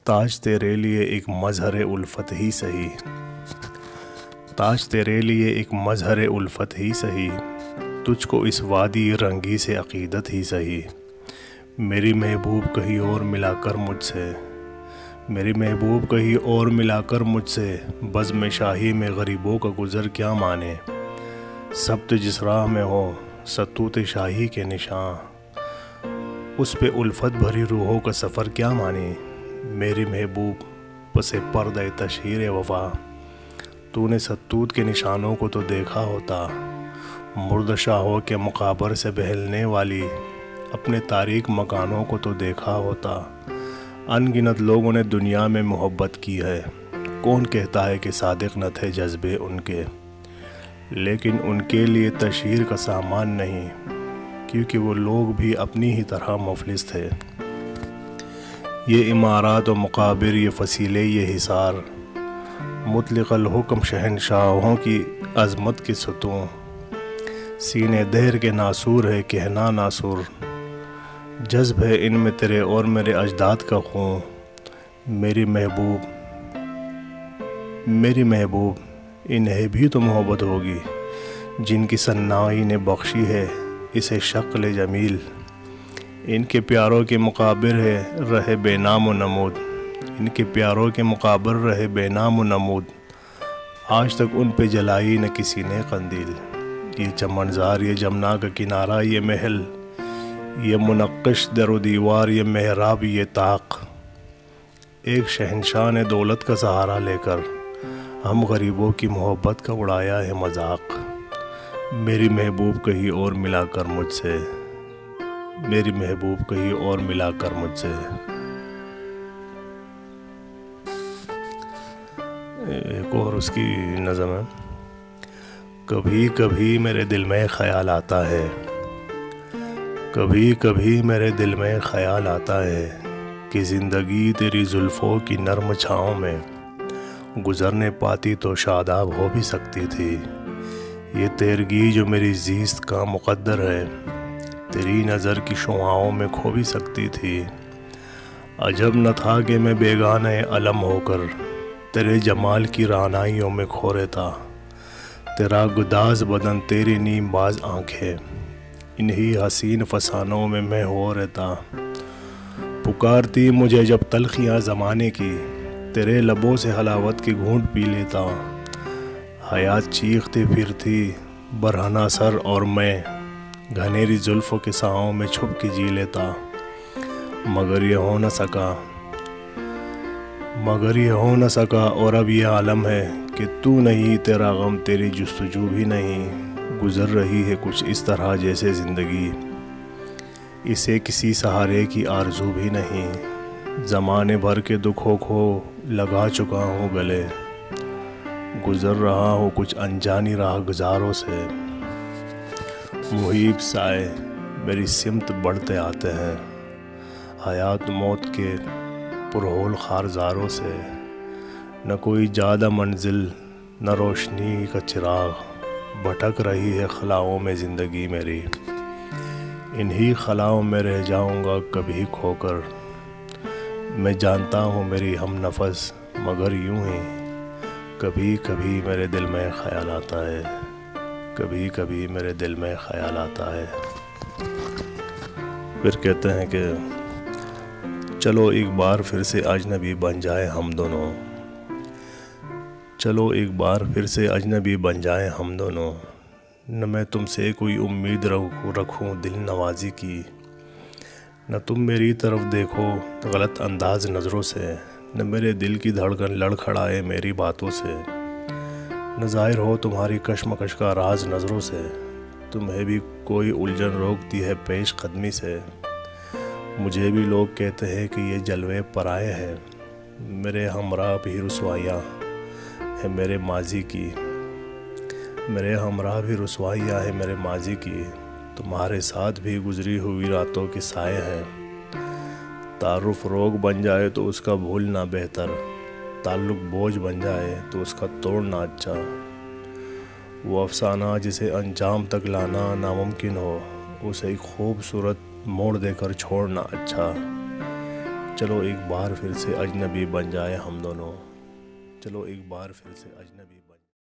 تاج تیرے لیے ایک مظہر الفت ہی سہی، تاج تیرے لیے ایک مظہر الفت ہی سہی، تجھ کو اس وادی رنگی سے عقیدت ہی سہی۔ میری محبوب کہیں اور ملا کر مجھ سے، میری محبوب کہیں اور ملا کر مجھ سے، بزم شاہی میں غریبوں کا گزر کیا مانے۔ سبت جس راہ میں ہو ستوت شاہی کے نشاں، اس پہ الفت بھری روحوں کا سفر کیا مانے۔ میری محبوب پس پردہ تشہیر وفا، تو نے ستوت کے نشانوں کو تو دیکھا ہوتا۔ مرد شاہوں کے مقابر سے بہلنے والی اپنے تاریک مکانوں کو تو دیکھا ہوتا۔ ان گنت لوگوں نے دنیا میں محبت کی ہے، کون کہتا ہے کہ صادق نہ تھے جذبے ان کے، لیکن ان کے لیے تشہیر کا سامان نہیں، کیونکہ وہ لوگ بھی اپنی ہی طرح مفلس تھے۔ یہ عمارات و مقابر، یہ فصیلے، یہ حصار، مطلق الحکم شہنشاہوں کی عظمت کے ستون، سینے دہر کے ناسور ہے کہنا ناسور، جذب ہے ان میں تیرے اور میرے اجداد کا خون۔ میری محبوب انہیں بھی تو محبت ہوگی، جن کی صنائی نے بخشی ہے اسے شکل جمیل۔ ان کے پیاروں کے مقابر ہے رہے بے نام و نمود، ان کے پیاروں کے مقابر رہے بے نام و نمود، آج تک ان پہ جلائی نہ کسی نے قندیل۔ یہ چمنزار، یہ جمنا کا کنارہ، یہ محل، یہ منقش در و دیوار، یہ محراب، یہ طاق، ایک شہنشاہ نے دولت کا سہارا لے کر ہم غریبوں کی محبت کا اڑایا ہے مذاق۔ میری محبوب کہیں اور ملا کر مجھ سے، میری محبوب کہیں اور ملا کر مجھ سے۔ ایک اور اس کی نظم ہے۔ کبھی کبھی میرے دل میں خیال آتا ہے، کبھی کبھی میرے دل میں خیال آتا ہے کہ زندگی تیری زلفوں کی نرم چھاؤں میں گزرنے پاتی تو شاداب ہو بھی سکتی تھی۔ یہ تیرگی جو میری زیست کا مقدر ہے، تیری نظر کی شعاعوں میں کھو بھی سکتی تھی۔ عجب نہ تھا کہ میں بیگانہ علم ہو کر تیرے جمال کی رعنائیوں میں کھو رہتا۔ تیرا گداز بدن، تیری نیم باز آنکھیں، انہی حسین فسانوں میں میں ہو رہتا۔ پکارتی مجھے جب تلخیاں زمانے کی، تیرے لبوں سے حلاوت کی گھونٹ پی لیتا۔ حیات چیختی پھرتی برہنہ سر اور میں گھنیری زلفوں کے ساؤں میں چھپ کے جی لیتا۔ مگر یہ ہو نہ سکا اور اب یہ عالم ہے کہ تو نہیں، تیرا غم، تیری جستجو بھی نہیں۔ گزر رہی ہے کچھ اس طرح جیسے زندگی، اسے کسی سہارے کی آرزو بھی نہیں۔ زمانے بھر کے دکھوں کو لگا چکا ہوں گلے، گزر رہا ہوں کچھ انجانی راہ گزاروں سے۔ محیب سائے میری سمت بڑھتے آتے ہیں، حیات موت کے پرہول خارزاروں سے۔ نہ کوئی جادہ منزل، نہ روشنی کا چراغ، بھٹک رہی ہے خلاؤں میں زندگی میری۔ انہی خلاؤں میں رہ جاؤں گا کبھی کھو کر، میں جانتا ہوں میری ہم نفس، مگر یوں ہی کبھی کبھی میرے دل میں خیال آتا ہے، کبھی کبھی میرے دل میں خیال آتا ہے۔ پھر کہتے ہیں کہ چلو ایک بار پھر سے اجنبی بن جائے ہم دونوں، چلو ایک بار پھر سے اجنبی بن جائے ہم دونوں، نہ میں تم سے کوئی امید رکھوں دل نوازی کی، نہ تم میری طرف دیکھو غلط انداز نظروں سے، نہ میرے دل کی دھڑکن لڑکھڑائے میری باتوں سے، نہ ظاہر ہو تمہاری کشمکش کا راز نظروں سے، تمہیں بھی کوئی الجھن روکتی ہے پیش قدمی سے۔ مجھے بھی لوگ کہتے ہیں کہ یہ جلوے پرائے ہیں، میرے ہمراہ بھی رسوائیاں ہیں میرے ماضی کی، میرے ہمراہ بھی رسوائیاں ہیں میرے ماضی کی، تمہارے ساتھ بھی گزری ہوئی راتوں کے سائے ہیں۔ تعارف روگ بن جائے تو اس کا بھولنا بہتر، تعلق بوجھ بن جائے تو اس کا توڑنا اچھا۔ وہ افسانہ جسے انجام تک لانا ناممکن ہو، اسے ایک خوبصورت موڑ دے کر چھوڑنا اچھا۔ چلو ایک بار پھر سے اجنبی بن جائے ہم دونوں، چلو ایک بار پھر سے اجنبی